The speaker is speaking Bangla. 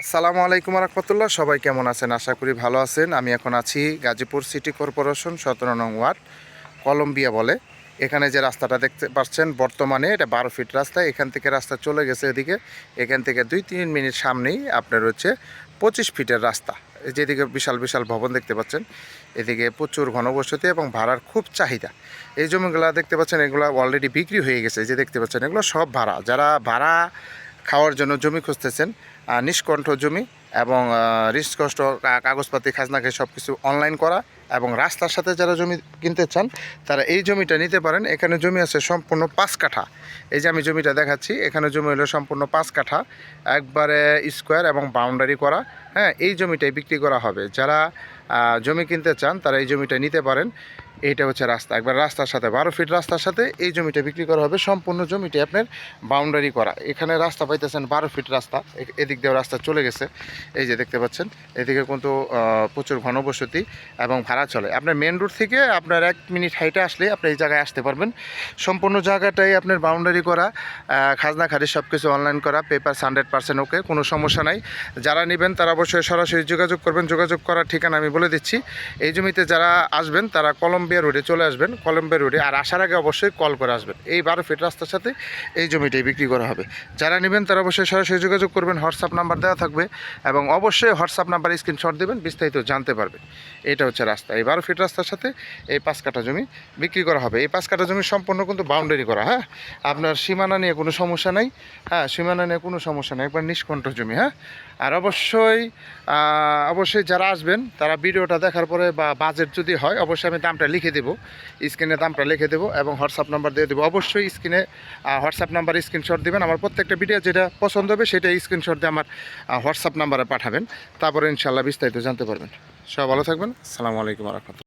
আসসালামু আলাইকুম রহমতুল্লাহ। সবাই কেমন আছেন? আশা করি ভালো আছেন। আমি এখন আছি গাজীপুর সিটি কর্পোরেশন 17 নং ওয়ার্ড, কলম্বিয়া বলে। এখানে যে রাস্তাটা দেখতে পাচ্ছেন বর্তমানে এটা 12 ফিট রাস্তা। এখান থেকে রাস্তা চলে গেছে এদিকে। এখান থেকে 2-3 মিনিট সামনেই আপনার হচ্ছে 25 ফিটের রাস্তা। যেদিকে বিশাল বিশাল ভবন দেখতে পাচ্ছেন, এদিকে প্রচুর ঘনবসতি এবং ভাড়ার খুব চাহিদা। এই জমিগুলো দেখতে পাচ্ছেন, এগুলো অলরেডি বিক্রি হয়ে গেছে। যে দেখতে পাচ্ছেন এগুলো সব ভাড়া। যারা ভাড়া খাওয়ার জন্য জমি খুঁজতেছেন, নিষ্কণ্ঠ জমি এবং রিস্কষ্ট কাগজপাতি খাজনাকে সব কিছু অনলাইন করা, এবং রাস্তার সাথে যারা জমি কিনতে চান তারা এই জমিটা নিতে পারেন। এখানে জমি আছে সম্পূর্ণ 5 কাঠা। এই যে আমি জমিটা দেখাচ্ছি, এখানে জমি হলো সম্পূর্ণ 5 কাঠা, একবারে স্কোয়ার এবং বাউন্ডারি করা। হ্যাঁ, এই জমিটাই বিক্রি করা হবে। যারা জমি কিনতে চান তারা এই জমিটা নিতে পারেন। এইটা হচ্ছে রাস্তা, একবার রাস্তার সাথে 12 ফিট রাস্তার সাথে এই জমিটা বিক্রি করা হবে। সম্পূর্ণ জমিটি আপনার বাউন্ডারি করা। এখানে রাস্তা পাইতেছেন 12 ফিট রাস্তা, এদিক দিয়ে রাস্তা চলে গেছে। এই যে দেখতে পাচ্ছেন, এদিকে কিন্তু প্রচুর ঘনবসতি এবং ভাড়া চলে। আপনার মেন রোড থেকে আপনার 1 মিনিট হাইটে আসলে আপনি এই জায়গায় আসতে পারবেন। সম্পূর্ণ জায়গাটাই আপনার বাউন্ডারি করা, খাজনা খারিজ সব কিছু অনলাইন করা, পেপার 100% ওকে, কোনো সমস্যা নাই। যারা নেবেন তারা অবশ্যই সরাসরি যোগাযোগ করবেন। যোগাযোগ করার ঠিকানা আমি বলে দিচ্ছি। এই জমিতে যারা আসবেন তারা কলম্বিয়া রোডে চলে আসবেন, কলম্বিয়া রোডে। আর আসার আগে অবশ্যই কল করে আসবেন। এই 12 ফিট রাস্তার সাথে এই জমিটাই বিক্রি করা হবে। যারা নেবেন তারা অবশ্যই সরাসরি যোগাযোগ করবেন। হোয়াটসঅ্যাপ নাম্বার দেওয়া থাকবে এবং অবশ্যই হোয়াটসঅ্যাপ নাম্বার স্ক্রিনশট দেবেন, বিস্তারিত জানতে পারবেন। এটা হচ্ছে রাস্তা। এই 12 ফিট রাস্তার সাথে এই 5 কাঠা জমি বিক্রি করা হবে। এই 5 কাঠা জমি সম্পূর্ণ কিন্তু বাউন্ডারি করা। হ্যাঁ, আপনার সীমানা নিয়ে কোনো সমস্যা নাই। হ্যাঁ, সীমানা নিয়ে কোনো সমস্যা নেই, একবার নিষ্কণ্ঠ জমি। হ্যাঁ, আর অবশ্যই যারা আসবেন তারা ভিডিওটা দেখার পরে বা বাজেট যদি হয় অবশ্যই আমি দামটা লিখে দেবো, স্ক্রিনে দামটা লিখে দেবো এবং হোয়াটসঅ্যাপ নাম্বার দিয়ে দেবো। অবশ্যই স্ক্রিনে হোয়াটসঅ্যাপ নাম্বার স্ক্রিনশট দেবেন। আমার প্রত্যেকটা ভিডিও যেটা পছন্দ হবে সেটা স্ক্রিনশট দিয়ে আমার হোয়াটসঅ্যাপ নাম্বারে পাঠাবেন। তারপরে ইনশাআল্লাহ বিস্তারিত জানতে পারবেন। সব ভালো থাকবেন। আসসালামু আলাইকুম ওয়া রাহমাতুল্লাহ।